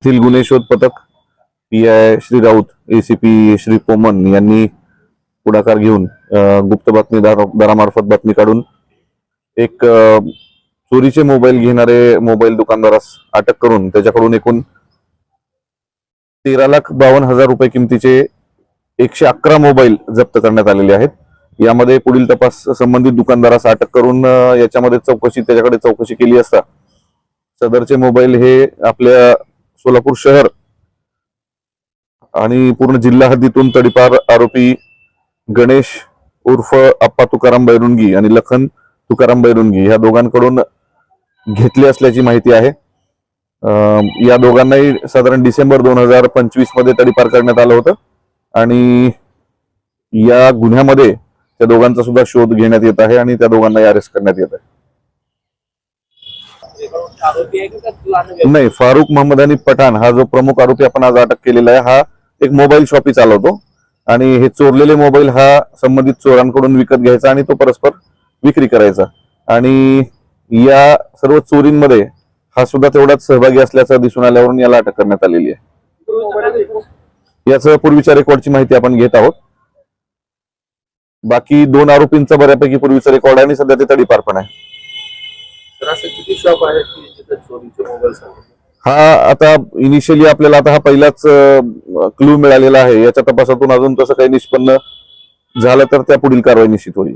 येथील गुन्हे शोध पथक PI श्री राऊत, ACP श्री पोमन यांनी पुढाकार घेऊन गुप्त बातमीदारामार्फत बातमी काढून एक चोरीचे मोबाईल घेणारे मोबाईल दुकानदारास अटक करून त्याच्याकडून एकूण 13,52,000 रुपये किमतीचे 111 मोबाईल जप्त करण्यात आलेले आहेत। यामध्ये पुढील तपास संबंधित दुकानदारास अटक करून याच्यामध्ये त्याच्याकडे चौकशी केली असता सदरचे मोबाईल हे आपल्या सोलापूर शहर आणि पूर्ण जिल्हा हद्दीतून तडीपार आरोपी गणेश उर्फ अप्पा तुकाराम बैरुंगी आणि लखन तुकाराम बैरुंगी या दोघांकडून घेतले असल्याची माहिती आहे। या दोघांनाही साधारण डिसेंबर 2025 मध्ये तडीपार करण्यात आलं होतं आणि या गुन्ह्यामध्ये त्या दोघांचा सुद्धा शोध घेण्यात येत आहे आणि त्या दोघांनाही अरेस्ट करण्यात येत आहे। नाही, फारुख मोहम्मद आणि पठाण हा जो प्रमुख आरोपी आपण आज अटक केलेला आहे हा एक मोबाईल शॉपी चालवतो आणि हे चोरलेले मोबाईल हा संबंधित चोरांकडून विकत घ्यायचा आणि तो परस्पर विक्री करायचा आणि या सर्व चोरींमध्ये हा सुद्धा तेवढाच सहभागी असल्याचं दिसून आल्यावरून याला अटक करण्यात आलेली आहे। याचं पूर्वीच्या रेकॉर्डची माहिती आपण घेत आहोत। बाकी 2 आरोपींचा बऱ्यापैकी पूर्वीचा रेकॉर्ड आहे आणि सध्या ते तडीपार पण आहे। किती शॉप आहेत की जिथे चोरीचे मोबाईल हा आता इनिशियली आपल्याला आता हा पहिलाच क्लू मिळालेला आहे। याच्या तपासातून अजून तसं काही निष्पन्न झालं तर त्या पुढील कारवाई निश्चित होईल।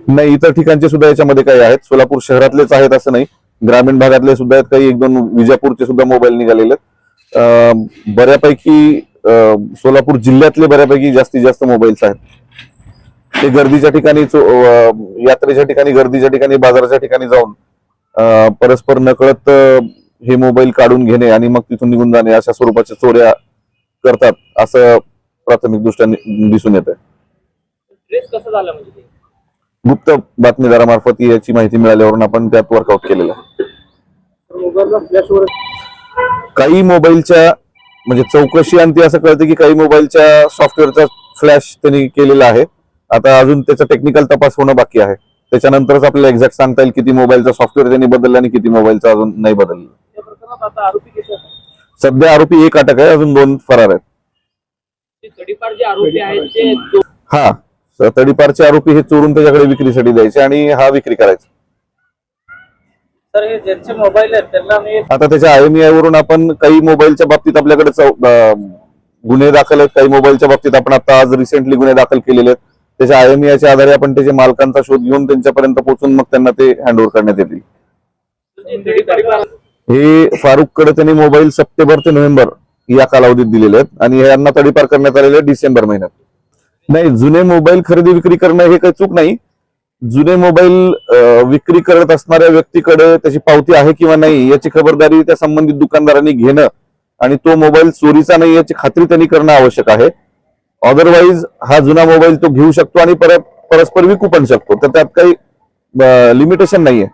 नाही, इतर ठिकाणचे सुद्धा याच्यामध्ये काही आहेत। सोलापूर शहरातलेच आहेत असं नाही, ग्रामीण भागातले सुद्धा आहेत, काही 1-2 विजापूरचे सुद्धा मोबाईल निघालेले। बऱ्यापैकी सोलापूर जिल्ह्यातले बऱ्यापैकी जास्तीत जास्त मोबाईल्स आहेत। ते गर्दीच्या ठिकाणी, यात्रेच्या ठिकाणी, गर्दीच्या ठिकाणी, बाजाराच्या ठिकाणी जाऊन परस्पर नकळत हे मोबाईल काढून घेणे आणि मग तिथून निघून जाणे अशा स्वरूपाच्या चोऱ्या करतात असं प्राथमिक दृष्ट्या दिसून येत आहे। गुप्त बातमीदारामार्फत याची माहिती मिळाल्यावरून आपण त्यात वर्कआउट केलेलं आहे। काही मोबाईलच्या म्हणजे चौकशी अंती असं कळतं की काही मोबाईलच्या सॉफ्टवेअरचा फ्लॅश त्यांनी केलेला आहे। आता अजून त्याचा टेक्निकल तपास होणं बाकी आहे, त्याच्यानंतरच आपल्याला एक्झॅक्ट सांगता येईल किती मोबाईलचा सॉफ्टवेअर त्यांनी बदलला आणि किती मोबाईलचा अजून नाही बदलला। सध्या आरोपी 1 अटक आहे, अजून 2 फरार आहेत। हा, तडीपारचे आरोपी हे चोरून त्याच्याकडे विक्रीसाठी द्यायचे आणि हा विक्री करायचा। आता त्याच्या IMEI वरून आपण काही मोबाईलच्या बाबतीत आपल्याकडे गुन्हे दाखल आहेत, काही मोबाईलच्या बाबतीत आपण आता आज रिसेंटली गुन्हे दाखल केलेले आहेत। त्याच्या IMEIच्या आधारे आपण त्याच्या मालकांचा शोध घेऊन त्यांच्यापर्यंत पोहोचून मग त्यांना ते हँडओव्हर करण्यात येतील। हे फारुखकडे त्यांनी मोबाईल सप्टेंबर ते नोव्हेंबर या कालावधीत दिलेले आहेत आणि यांना तडीपार करण्यात आलेले डिसेंबर महिन्यात। नाही, जुने मोबाईल खरेदी विक्री करणं हे काही चूक नाही। जुने मोबाईल विक्री करत असणाऱ्या व्यक्तीकडे त्याची पावती आहे किंवा नाही याची खबरदारी त्या संबंधित दुकानदारांनी घेणं आणि तो मोबाईल चोरीचा नाही याची खात्री त्यांनी करणं आवश्यक आहे। अदरवाईज हा जुना मोबाईल तो घेऊ शकतो आणि परस्पर विकू पण शकतो, तर त्यात काही लिमिटेशन नाहीये।